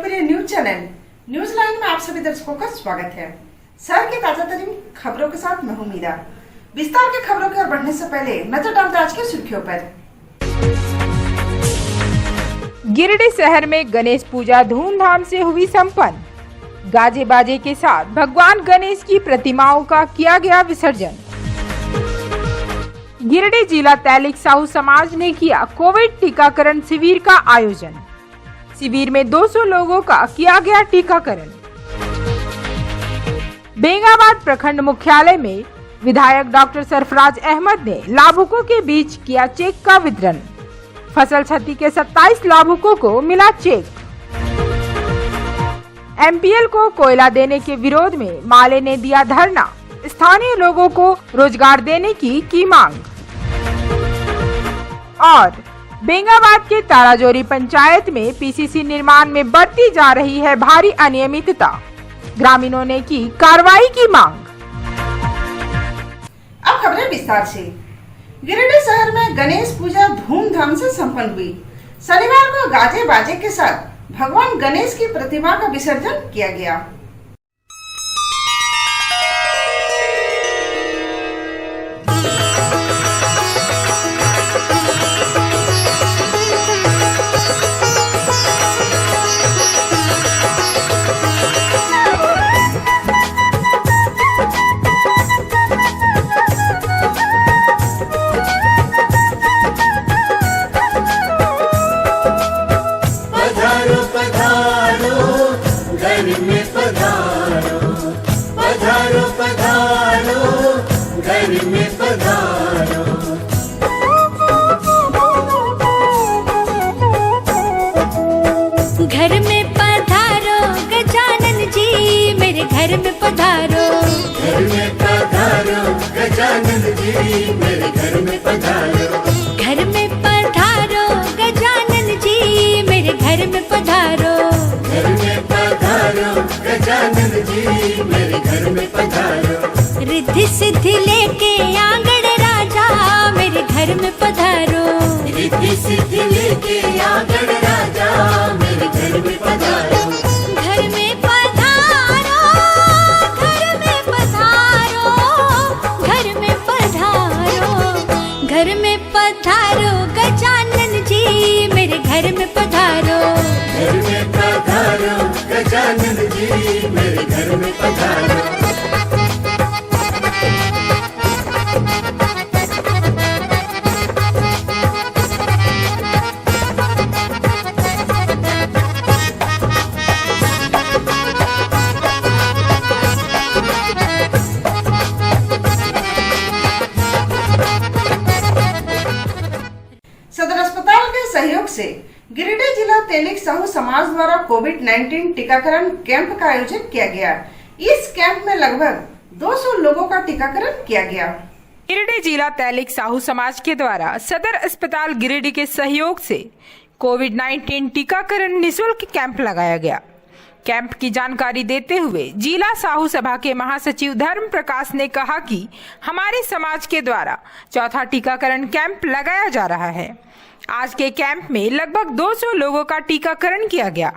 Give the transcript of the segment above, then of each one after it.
लोकप्रिय news channel news line में आप सभी दर्शकों का स्वागत है। शहर की ताजा तरीन खबरों के साथ मैं हूं मीरा। विस्तार की खबरों की ओर बढ़ने से पहले नजर डालते आज की सुर्खियों पर। गिरिडीह शहर में गणेश पूजा धूमधाम से हुई संपन्न। गाजे बाजे के साथ भगवान गणेश की प्रतिमाओं का किया गया विसर्जन। गिरिडीह जिला तैलिक साहू समाज ने किया कोविड टीकाकरण शिविर का आयोजन। शिविर में 200 लोगों का किया गया टीकाकरण। बेंगाबाद प्रखंड मुख्यालय में विधायक डॉक्टर सरफराज अहमद ने लाभुकों के बीच किया चेक का वितरण। फसल क्षति के 27 लाभुकों को मिला चेक। एमपीएल को कोयला देने के विरोध में माले ने दिया धरना। स्थानीय लोगों को रोजगार देने की मांग। और बेंगाबाद के ताराजोरी पंचायत में पीसीसी निर्माण में बरती जा रही है भारी अनियमितता। ग्रामीणों ने की कार्रवाई की मांग। अब खबरें विस्तार से। गिरिडीह शहर में गणेश पूजा धूमधाम से संपन्न हुई। शनिवार को गाजे बाजे के साथ भगवान गणेश की प्रतिमा का विसर्जन किया गया। घर में पधारो गजानन जी मेरे घर में पधारो। घर में पधारो गजानन जी मेरे घर में पधारो। घर में पधारो गजानन जी मेरे घर में पधारो। घर में पधारो गजानन जी मेरे घर में पधारो। रिद्धि सिद्धि लेके आंगण राजा मेरे घर में पधारो। रिद्धि सिद्धि लेके आंगण राजा मेरे घर में पधारो। घर में पधारो घर में पधारो। घर में पधारो घर में पधारो गजानन जी मेरे घर में पधारो। घर में पधारो गजानन जी मेरे घर में पधारो। सदर अस्पताल के सहयोग से गिरिडीह जिला तैलिक साहू समाज द्वारा कोविड-19 टीकाकरण कैंप का आयोजन किया गया। इस कैंप में लगभग 200 लोगों का टीकाकरण किया गया। गिरिडीह जिला तैलिक साहू समाज के द्वारा सदर अस्पताल गिरिडीह के सहयोग से कोविड-19 टीकाकरण निःशुल्क कैंप लगाया गया। कैंप की जानकारी देते हुए जिला साहू सभा के महासचिव धर्म प्रकाश ने कहा कि हमारे समाज के द्वारा चौथा टीकाकरण कैंप लगाया जा रहा है। आज के कैंप में लगभग 200 लोगों का टीकाकरण किया गया।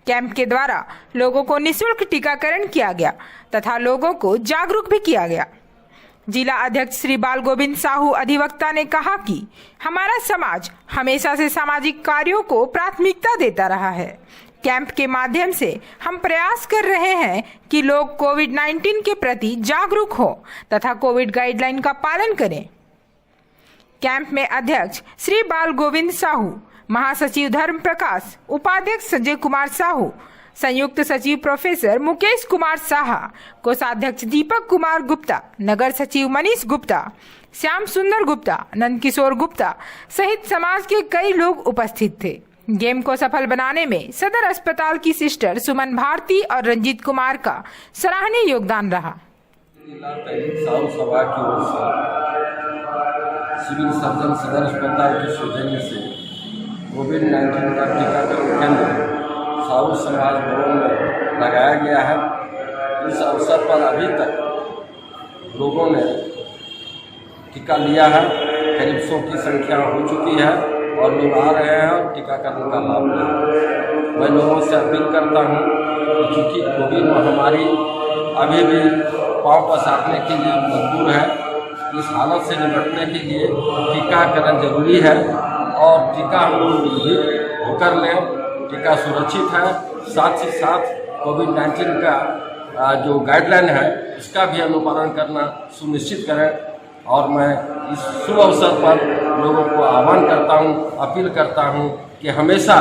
कैंप के द्वारा लोगों को निःशुल्क टीकाकरण किया गया तथा लोगों को जागरूक भी किया गया। जिला अध्यक्ष श्री बाल गोविंद साहू अधिवक्ता ने कहा कि हमारा समाज हमेशा से सामाजिक कार्यों को प्राथमिकता देता रहा है। कैंप के माध्यम से हम प्रयास कर रहे हैं कि लोग कोविड-19 के प्रति जागरूक हो तथा कोविड गाइडलाइन का पालन करें। कैंप में अध्यक्ष श्री बाल गोविंद साहू, महासचिव धर्म प्रकाश, उपाध्यक्ष संजय कुमार साहू, संयुक्त सचिव प्रोफेसर मुकेश कुमार साहा, कोषाध्यक्ष दीपक कुमार गुप्ता, नगर सचिव मनीष गुप्ता, श्याम सुंदर गुप्ता, नंद किशोर गुप्ता सहित समाज के कई लोग उपस्थित थे। गेम को सफल बनाने में सदर अस्पताल की सिस्टर सुमन भारती और रंजीत कुमार का सराहनीय योगदान रहा। साहू सभा की ओर से सिविल सर्जन सदर अस्पताल के सौजन्य से कोविड-19 का टीकाकरण केंद्र साहू समाज भवन में लगाया गया है। इस अवसर पर अभी तक लोगों ने टीका लिया है। करीब 100 की संख्या हो चुकी है। और लोग आ रहे हैं और टीकाकरण का लाभ ले रहे हैं। मैं लोगों से अपील करता हूँ कि चूँकि कोविड महामारी अभी भी पाँव पसारने के लिए मजबूर है, इस हालत से निपटने के लिए टीकाकरण जरूरी है और टीका हम लोग कर लें। टीका सुरक्षित है, साथ ही साथ कोविड-19 का जो गाइडलाइन है उसका भी अनुपालन करना सुनिश्चित करें। और मैं इस शुभ अवसर पर लोगों को आह्वान करता हूं, अपील करता हूं कि हमेशा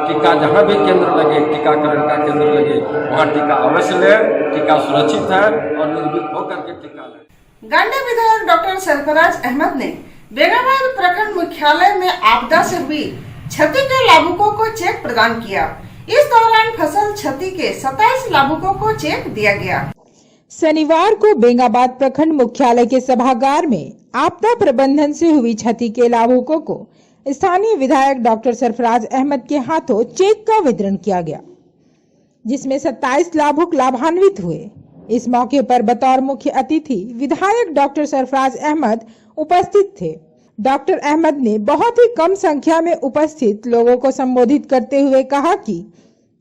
टीका जहां भी केंद्र लगे, टीकाकरण का केंद्र लगे, वहां टीका अवश्य लें। टीका सुरक्षित है और निर्भीक होकर के टीका लें। गांधी विधायक डॉक्टर सरफराज अहमद ने बेगाबाद प्रखंड मुख्यालय में आपदा से हुई क्षति के लाभुकों को चेक प्रदान किया। इस दौरान फसल क्षति के 27 लाभुकों को चेक दिया गया। शनिवार को बेंगाबाद प्रखंड मुख्यालय के सभागार में आपदा प्रबंधन से हुई क्षति के लाभुकों को स्थानीय विधायक डॉक्टर सरफराज अहमद के हाथों चेक का वितरण किया गया, जिसमें 27 लाभुक लाभान्वित हुए। इस मौके पर बतौर मुख्य अतिथि विधायक डॉक्टर सरफराज अहमद उपस्थित थे। डॉक्टर अहमद ने बहुत ही कम संख्या में उपस्थित लोगों को संबोधित करते हुए कहा कि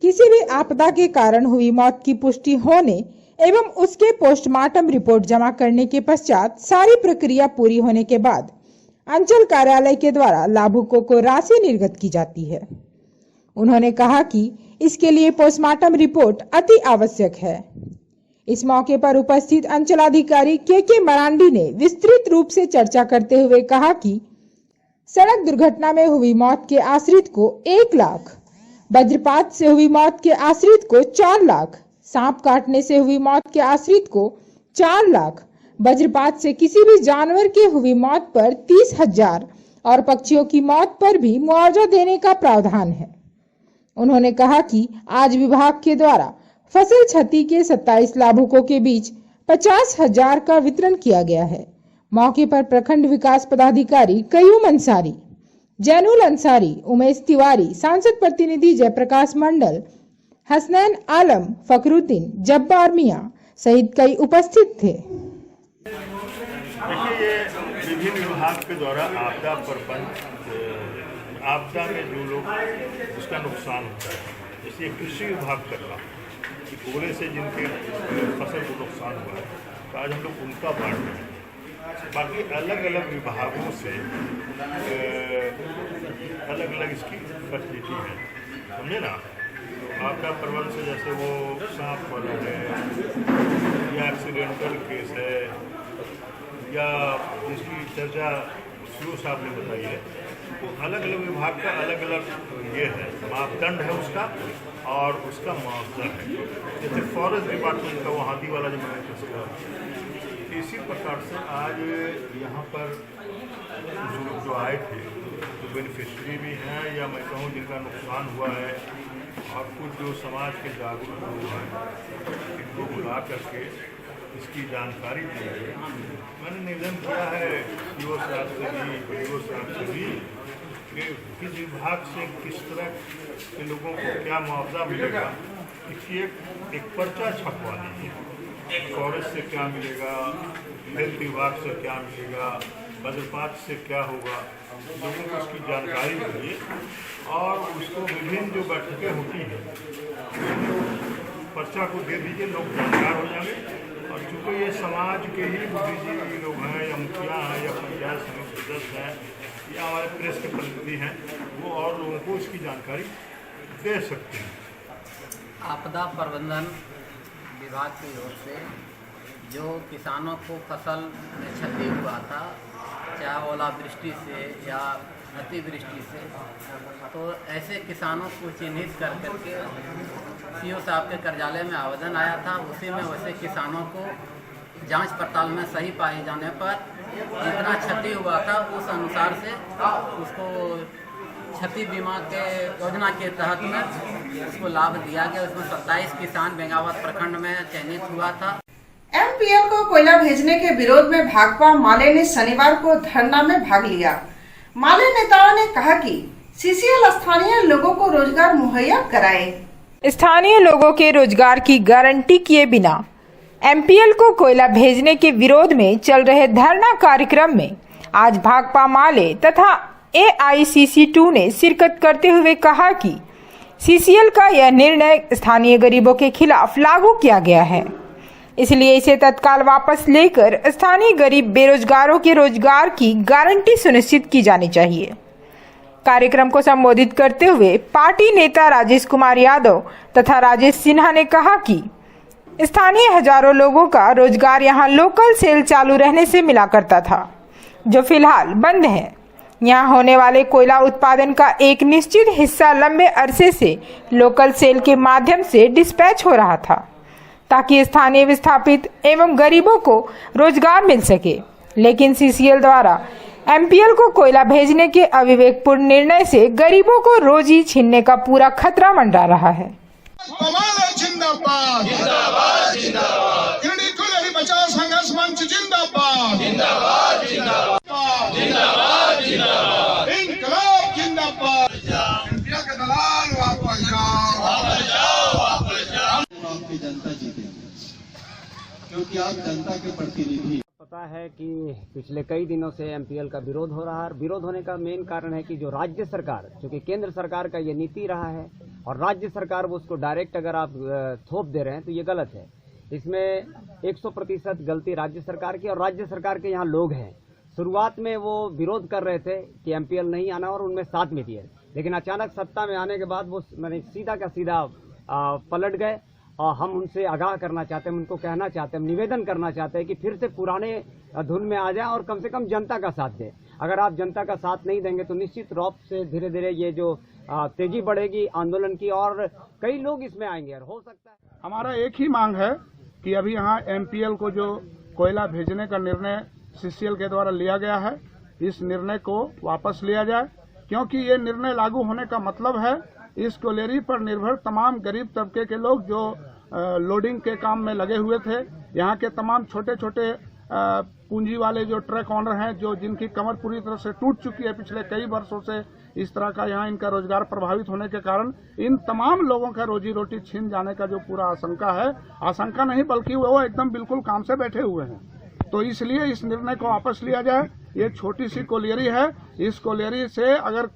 किसी भी आपदा के कारण हुई मौत की पुष्टि होने एवं उसके पोस्टमार्टम रिपोर्ट जमा करने के पश्चात सारी प्रक्रिया पूरी होने के बाद अंचल कार्यालय के द्वारा लाभुकों को राशि निर्गत की जाती है। उन्होंने कहा कि इसके लिए पोस्टमार्टम रिपोर्ट अति आवश्यक है। इस मौके पर उपस्थित अंचलाधिकारी के मरांडी ने विस्तृत रूप से चर्चा करते हुए कहा कि सड़क दुर्घटना में हुई मौत के आश्रित को 1 लाख, वज्रपात से हुई मौत के आश्रित को 4 लाख, सांप काटने से हुई मौत के आश्रित को 4 लाख, वज्रपात से किसी भी जानवर की हुई मौत पर 30,000 और पक्षियों की मौत पर भी मुआवजा देने का प्रावधान है। उन्होंने कहा कि आज विभाग के द्वारा फसल क्षति के 27 लाभुकों के बीच 50,000 का वितरण किया गया है। मौके पर प्रखंड विकास पदाधिकारी कयूम अंसारी, जैनुल अंसारी, उमेश तिवारी, सांसद प्रतिनिधि जयप्रकाश मंडल, हसनैन आलम, फखरुद्दीन, जब्बार मियां सहित कई उपस्थित थे। देखिए, ये विभिन्न विभाग के द्वारा आपदा प्रबंध, आपदा में जो लोग जिसका नुकसान होता है, जैसे कृषि विभाग कर रहा है कि ओले से जिनके फसल को नुकसान हुआ है, तो आज हम लोग उनका बांट रहे हैं। बाकी अलग अलग विभागों से अलग अलग इसकी फैसिलिटी है, समझे ना। आपदा प्रबंध से जैसे वो सांप वाला है या एक्सीडेंटल केस है या जिसकी चर्चा सीओ साहब ने बताई है, तो अलग अलग विभाग का अलग अलग ये है, मापदंड है उसका और उसका मुआवजा है। जैसे फॉरेस्ट डिपार्टमेंट का वो हाथी वाला जो मैंने कहा, इसी प्रकार से आज यहाँ पर लोग जो आए थे, जो बेनिफिशरी भी हैं या मैं कहूँ जिनका नुकसान हुआ है, और कुछ जो समाज के जागरूक लोग हैं, इनको बुला करके इसकी जानकारी दी है। मैंने निवेदन किया है सीओ साहब से भी, बीओ साहब से भी, कि किस विभाग से किस तरह के लोगों को क्या मुआवजा मिलेगा, इसकी एक पर्चा छपवा दीजिए। फॉरेस्ट से क्या मिलेगा, हेल्थ विभाग से क्या मिलेगा, वज्रपात से क्या होगा, लोगों को उसकी जानकारी दीजिए और उसको विभिन्न जो बैठकें होती हैं पर्चा को दे दीजिए, लोग जानकार हो जाएंगे। और चूँकि ये समाज के ही बुद्धिजीवी लोग हैं या मुखिया हैं या पंचायत समिति सदस्य हैं या हमारे प्रेस के प्रतिनिधि हैं, वो और लोगों को इसकी जानकारी दे सकते हैं। आपदा प्रबंधन विभाग की ओर से जो किसानों को फसल में क्षति हुआ था, चाहे ओलावृष्टि से या अतिवृष्टि से, तो ऐसे किसानों को चिन्हित कर करके सीओ साहब के कार्यालय में आवेदन आया था। उसी में वैसे किसानों को जांच पड़ताल में सही पाए जाने पर जितना क्षति हुआ था उस अनुसार से उसको क्षति बीमा के योजना के तहत में उसको लाभ दिया गया। उसमें 27 किसान बेंगाबाद प्रखंड में चयनित हुआ था। एमपीएल को कोयला भेजने के विरोध में भाकपा माले ने शनिवार को धरना में भाग लिया। माले नेताओं ने कहा कि सीसीएल स्थानीय लोगों को रोजगार मुहैया कराए। स्थानीय लोगों के रोजगार की गारंटी किए बिना एमपीएल को कोयला भेजने के विरोध में चल रहे धरना कार्यक्रम में आज भाकपा माले तथा AICC2 ने शिरकत करते हुए कहा कि CCL का यह निर्णय स्थानीय गरीबों के खिलाफ लागू किया गया है, इसलिए इसे तत्काल वापस लेकर स्थानीय गरीब बेरोजगारों के रोजगार की गारंटी सुनिश्चित की जानी चाहिए। कार्यक्रम को संबोधित करते हुए पार्टी नेता राजेश कुमार यादव तथा राजेश सिन्हा ने कहा कि स्थानीय हजारों लोगों का रोजगार यहां लोकल सेल चालू रहने से मिला करता था, जो फिलहाल बंद है। यहां होने वाले कोयला उत्पादन का एक निश्चित हिस्सा लंबे अरसे से लोकल सेल के माध्यम से डिस्पैच हो रहा था, ताकि स्थानीय विस्थापित एवं गरीबों को रोजगार मिल सके। लेकिन CCL द्वारा MPL को कोयला भेजने के अविवेकपूर्ण निर्णय से गरीबों को रोजी छीनने का पूरा खतरा मंडरा रहा है। जिंदाबाद जिंदाबाद जिंदाबाद गिरिडीह कोयला बचाओ संघर्ष मंच जिंदाबाद जिंदाबाद जिंदाबाद जिंदाबाद जिंदाबाद इंकलाब जिंदाबाद MPL के दलाल वापस जाओ वापस जाओ वापस जाओ। आपकी जनता जीतेगी क्योंकि आप जनता के प्रतिनिधि। पता है कि पिछले कई दिनों से MPL का विरोध हो रहा है। विरोध होने का मेन कारण है कि जो राज्य सरकार, क्योंकि केंद्र सरकार का ये नीति रहा है और राज्य सरकार वो उसको डायरेक्ट अगर आप थोप दे रहे हैं तो ये गलत है। इसमें 100% गलती राज्य सरकार की और राज्य सरकार के यहाँ लोग हैं। शुरुआत में वो विरोध कर रहे थे कि MPL नहीं आना और उनमें साथ में दिए, लेकिन अचानक सत्ता में आने के बाद वो मैंने सीधा का सीधा पलट गए। और हम उनसे आगाह करना चाहते हैं, उनको कहना चाहते हैं, निवेदन करना चाहते हैं कि फिर से पुराने धुन में आ जाए और कम से कम जनता का साथ दें। अगर आप जनता का साथ नहीं देंगे तो निश्चित रूप से धीरे धीरे ये जो तेजी बढ़ेगी आंदोलन की और कई लोग इसमें आएंगे। और हो सकता है हमारा एक ही मांग है कि अभी यहाँ MPL को जो कोयला भेजने का निर्णय CCL के द्वारा लिया गया है, इस निर्णय को वापस लिया जाए, क्योंकि ये निर्णय लागू होने का मतलब है इस कोयलेरी पर निर्भर तमाम गरीब तबके के लोग जो लोडिंग के काम में लगे हुए थे, यहाँ के तमाम छोटे छोटे पूंजी वाले जो ट्रक ऑनर हैं, जो जिनकी कमर पूरी तरह से टूट चुकी है पिछले कई वर्षों से, इस तरह का यहाँ इनका रोजगार प्रभावित होने के कारण इन तमाम लोगों का रोजी रोटी छीन जाने का जो पूरा आशंका है, आशंका नहीं बल्कि वो एकदम बिल्कुल काम से बैठे हुए हैं। तो इसलिए इस निर्णय को वापस लिया जाए। ये छोटी सी कोयलेरी है, इस कोयलेरी से अगर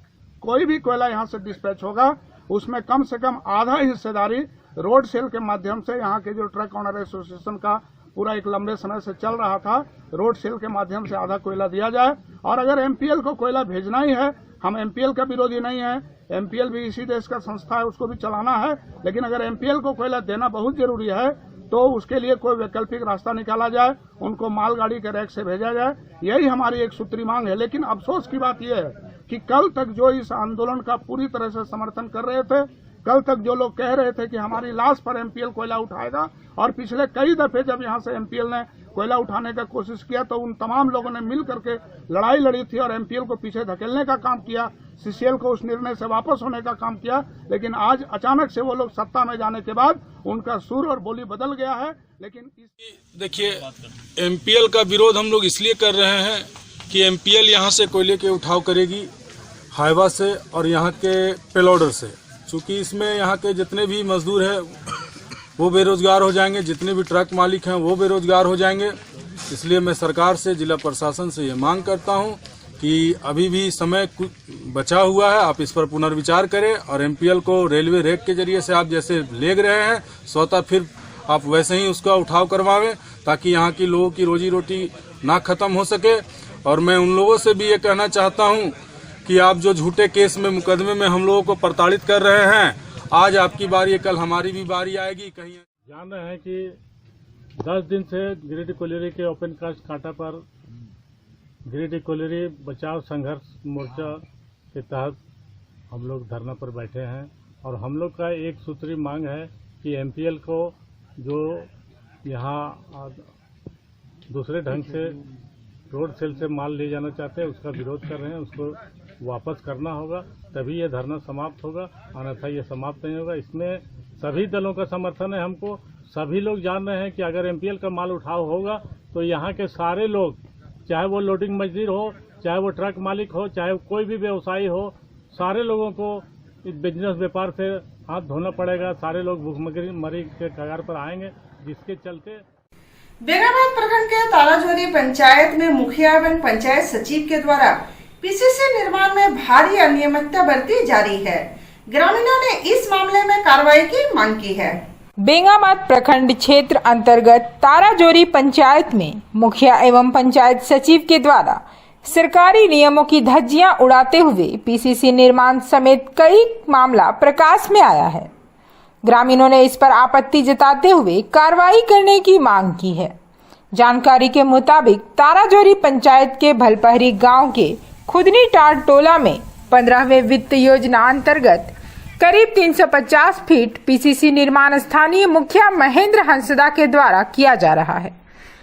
कोई भी कोयला यहाँ से डिस्पैच होगा उसमें कम से कम आधा हिस्सेदारी रोड सेल के माध्यम से, यहाँ के जो ट्रक ऑनर एसोसिएशन का पूरा एक लंबे समय से चल रहा था, रोड सेल के माध्यम से आधा कोयला दिया जाए। और अगर MPL को कोयला भेजना ही है, हम MPL का विरोधी नहीं है, MPL भी इसी देश का संस्था है, उसको भी चलाना है, लेकिन अगर MPL को कोयला देना बहुत जरूरी है तो उसके लिए कोई वैकल्पिक रास्ता निकाला जाए, उनको मालगाड़ी के रैक से भेजा जाए। यही हमारी एक सूत्री मांग है। लेकिन अफसोस की बात यह है कि कल तक जो इस आंदोलन का पूरी तरह से समर्थन कर रहे थे, कल तक जो लोग कह रहे थे कि हमारी लाश पर MPL कोयला उठाएगा, और पिछले कई दफे जब यहाँ से MPL ने कोयला उठाने का कोशिश किया तो उन तमाम लोगों ने मिल करके लड़ाई लड़ी थी और MPL को पीछे धकेलने का काम किया, CCL को उस निर्णय से वापस होने का काम किया। लेकिन आज अचानक से वो लोग सत्ता में जाने के बाद उनका सुर और बोली बदल गया है। लेकिन देखिए, MPL का विरोध हम लोग इसलिए कर रहे हैं कि MPL यहाँ से कोयले के उठाव करेगी हाईवा से और यहाँ के पेलोडर से, चूँकि इसमें यहाँ के जितने भी मजदूर हैं वो बेरोजगार हो जाएंगे, जितने भी ट्रक मालिक हैं वो बेरोजगार हो जाएंगे। इसलिए मैं सरकार से, जिला प्रशासन से ये मांग करता हूँ कि अभी भी समय बचा हुआ है, आप इस पर पुनर्विचार करें और MPL को रेलवे रेक के जरिए से आप जैसे ले रहे हैं स्वतः फिर आप वैसे ही उसका उठाव करवावें, ताकि यहाँ की लोगों की रोजी रोटी ना खत्म हो सके। और मैं उन लोगों से भी ये कहना चाहता हूँ कि आप जो झूठे केस में, मुकदमे में हम लोगों को प्रताड़ित कर रहे हैं, आज आपकी बारी है, कल हमारी भी बारी आएगी। कहीं जान रहे हैं कि 10 दिन से गिरिडीह कोयलेरी के ओपन कास्ट कांटा पर गिरिडीह कोयलेरी बचाव संघर्ष मोर्चा के तहत हम लोग धरना पर बैठे हैं और हम लोग का एक सूत्री मांग है कि MPL को जो यहाँ दूसरे ढंग से रोड सेल से माल ले जाना चाहते हैं उसका विरोध कर रहे हैं, उसको वापस करना होगा, तभी ये धरना समाप्त होगा, अन्यथा ये समाप्त नहीं होगा। इसमें सभी दलों का समर्थन है हमको। सभी लोग जान रहे हैं कि अगर MPL का माल उठाव होगा तो यहाँ के सारे लोग, चाहे वो लोडिंग मजदूर हो, चाहे वो ट्रक मालिक हो, चाहे कोई भी व्यवसायी हो, सारे लोगों को इस बिजनेस व्यापार से हाथ धोना पड़ेगा। सारे लोग भूखमरी के कगार पर आएंगे, जिसके चलते बेगाबाद प्रखंड के तालाझोरी पंचायत में मुखिया एवं पंचायत सचिव के द्वारा पीसीसी निर्माण में भारी अनियमितता बरती जा रही है। ग्रामीणों ने इस मामले में कार्रवाई की मांग की है। बेंगाबाद प्रखंड क्षेत्र अंतर्गत ताराजोरी पंचायत में मुखिया एवं पंचायत सचिव के द्वारा सरकारी नियमों की धज्जियां उड़ाते हुए पीसीसी निर्माण समेत कई मामला प्रकाश में आया है। ग्रामीणों ने इस पर आपत्ति जताते हुए कार्रवाई करने की मांग की है। जानकारी के मुताबिक ताराजोरी पंचायत के भलपहरी गांव के खुदनी टार टोला में 15वें वित्त योजना अंतर्गत करीब 350 फीट पीसीसी निर्माण स्थानीय मुखिया महेंद्र हंसदा के द्वारा किया जा रहा है।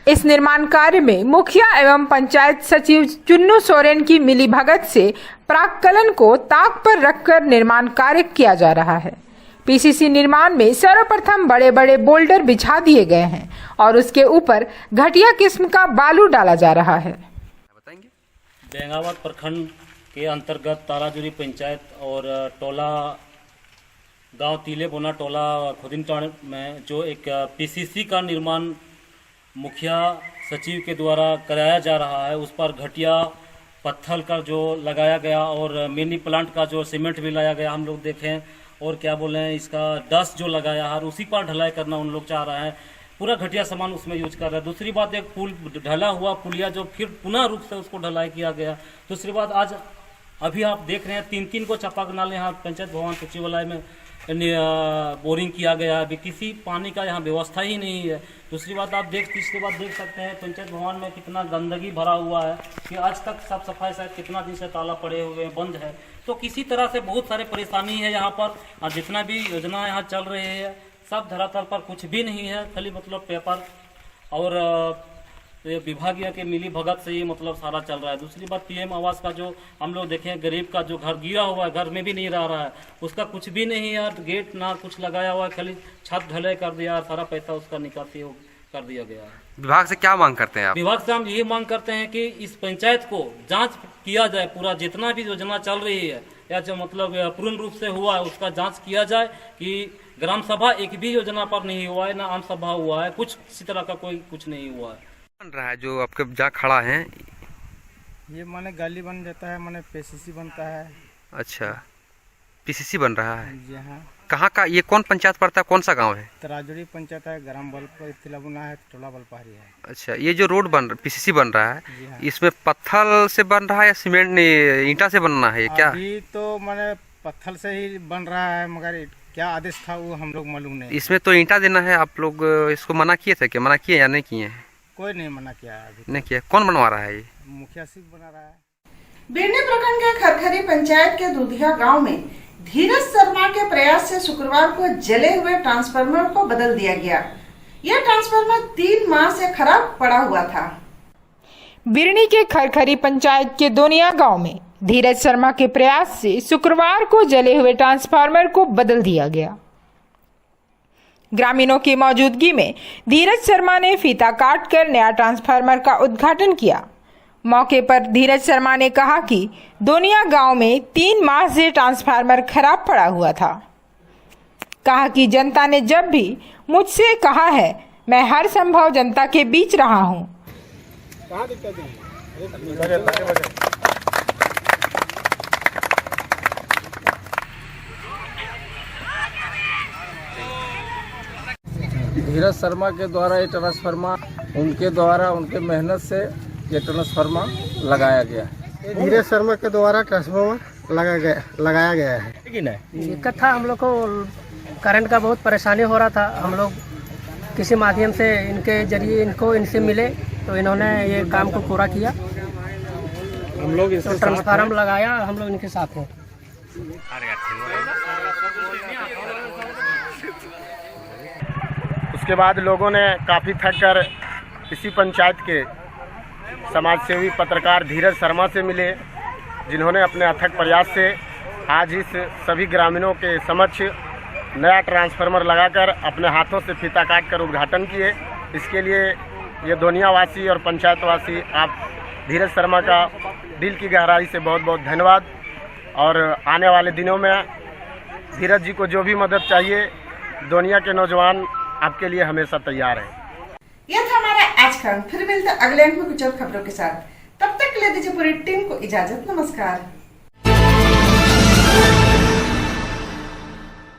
इस निर्माण कार्य में मुखिया एवं पंचायत सचिव चुन्नू सोरेन की मिलीभगत से प्राक्कलन को ताक पर रखकर निर्माण कार्य किया जा रहा है। पीसीसी निर्माण में सर्वप्रथम बड़े बड़े बोल्डर बिछा दिए गए हैं और उसके ऊपर घटिया किस्म का बालू डाला जा रहा है। बेंगाबाद प्रखंड के अंतर्गत ताराजोरी पंचायत और टोला गांव तीले बोना टोला खुदिनटाड़ में जो एक पीसीसी का निर्माण मुखिया सचिव के द्वारा कराया जा रहा है, उस पर घटिया पत्थर का जो लगाया गया और मिनी प्लांट का जो सीमेंट भी लाया गया हम लोग देखें, और क्या बोले हैं इसका डस्ट जो लगाया है उसी पर ढलाई करना उन लोग चाह रहे हैं। पूरा घटिया सामान उसमें यूज कर रहा है। दूसरी बात, एक पुल ढला हुआ पुलिया जो फिर पुनः रूप से उसको ढलाई किया गया। दूसरी बात, आज अभी आप देख रहे हैं 3-3 को चापाकल नाले यहाँ पंचायत भवन सचिवालय में बोरिंग किया गया है। अभी किसी पानी का यहाँ व्यवस्था ही नहीं है। दूसरी बात आप तीसरी बात देख सकते हैं पंचायत भवन में कितना गंदगी भरा हुआ है कि आज तक साफ सफाई शायद कितना दिन से ताला पड़े हुए हैं, बंद है। तो किसी तरह से बहुत सारे परेशानी है यहाँ पर। और जितना भी योजना यहाँ चल रही है सब धरातल पर कुछ भी नहीं है, खाली मतलब पेपर और विभागीय के मिली भगत से ही मतलब सारा चल रहा है। दूसरी बात, पीएम आवास का जो हम लोग देखें, गरीब का जो घर गिरा हुआ है, घर में भी नहीं रह रहा है, उसका कुछ भी नहीं है। गेट ना कुछ लगाया हुआ है, खाली छत ढलाई कर दिया, सारा पैसा उसका निकासी कर दिया गया है। विभाग से क्या मांग करते हैं आप? विभाग से हम यही मांग करते हैं कि इस पंचायत को जांच किया जाए, पूरा जितना भी योजना चल रही है या जो मतलब पूर्ण रूप से हुआ है उसका जांच किया जाए कि ग्राम सभा एक भी योजना पर नहीं हुआ है, ना आम सभा हुआ है, कुछ इसी तरह का कोई कुछ नहीं हुआ है। बन रहा है जो आपके जहाँ खड़ा है, ये माने गली बन जाता है, माने पीसीसी बनता है। अच्छा, पीसीसी बन रहा है जी हाँ। कहाँ का? ये कौन पंचायत पड़ता है, कौन सा गांव है? ताराजोरी पंचायत है, ग्राम तिलाबुना है, टोला बलपहरी है। अच्छा, ये जो रोड पीसीसी बन रहा है, हाँ। इसमें पत्थर से बन रहा है या सीमेंट ईंटा से बनना है क्या? अभी तो माने पत्थर से ही बन रहा है, मगर क्या आदेश था वो हम लोग मालूम नहीं। इसमें तो ईंटा देना है, आप लोग इसको मना किए थे क्या? मना किए या नहीं किए हैं? कोई नहीं मना किया है अभी। नहीं किया। कौन बनवा रहा है ये? मुखिया सिंह बना रहा है। बिरनी प्रखंड के खरखरी पंचायत के दूधिया गांव में धीरज शर्मा के प्रयास से शुक्रवार को जले हुए ट्रांसफार्मर को बदल दिया गया। यह ट्रांसफार्मर 3 माह से खराब पड़ा हुआ था। बिरनी के खरखरी पंचायत के दोनिया गांव में धीरज शर्मा के प्रयास से शुक्रवार को जले हुए ट्रांसफार्मर को बदल दिया गया। ग्रामीणों की मौजूदगी में धीरज शर्मा ने फीता काटकर नया ट्रांसफार्मर का उद्घाटन किया। मौके पर धीरज शर्मा ने कहा कि दोनिया गांव में 3 माह से ट्रांसफार्मर खराब पड़ा हुआ था। कहा कि जनता ने जब भी मुझसे कहा है, मैं हर संभव जनता के बीच रहा हूं। धीरज शर्मा के द्वारा ये ट्रांसफार्मर, उनके द्वारा उनके मेहनत से ये ट्रांसफार्मर लगाया गया है। धीरज शर्मा के द्वारा ट्रांसफार्मर लगाया गया है। दिक्कत था, हम लोग को करंट का बहुत परेशानी हो रहा था। हम लोग किसी माध्यम से इनके जरिए इनसे मिले तो इन्होंने ये काम को पूरा किया। हम लोग तो ट्रांसफार्मर लगाया, हम लोग इनके साथ हैं। उसके बाद लोगों ने काफ़ी थक कर इसी पंचायत के समाजसेवी पत्रकार धीरज शर्मा से मिले, जिन्होंने अपने अथक प्रयास से आज इस सभी ग्रामीणों के समक्ष नया ट्रांसफार्मर लगाकर अपने हाथों से फीता काटकर उद्घाटन किए। इसके लिए ये दोनियावासी और पंचायतवासी आप धीरज शर्मा का दिल की गहराई से बहुत बहुत धन्यवाद। और आने वाले दिनों में धीरज जी को जो भी मदद चाहिए, दोनिया के नौजवान आपके लिए हमेशा तैयार हैं। यह था हमारा आज का। फिर मिलते अगले अंक में कुछ और खबरों के साथ। तब तक के लिए दीजिए पूरी टीम को इजाजत। नमस्कार।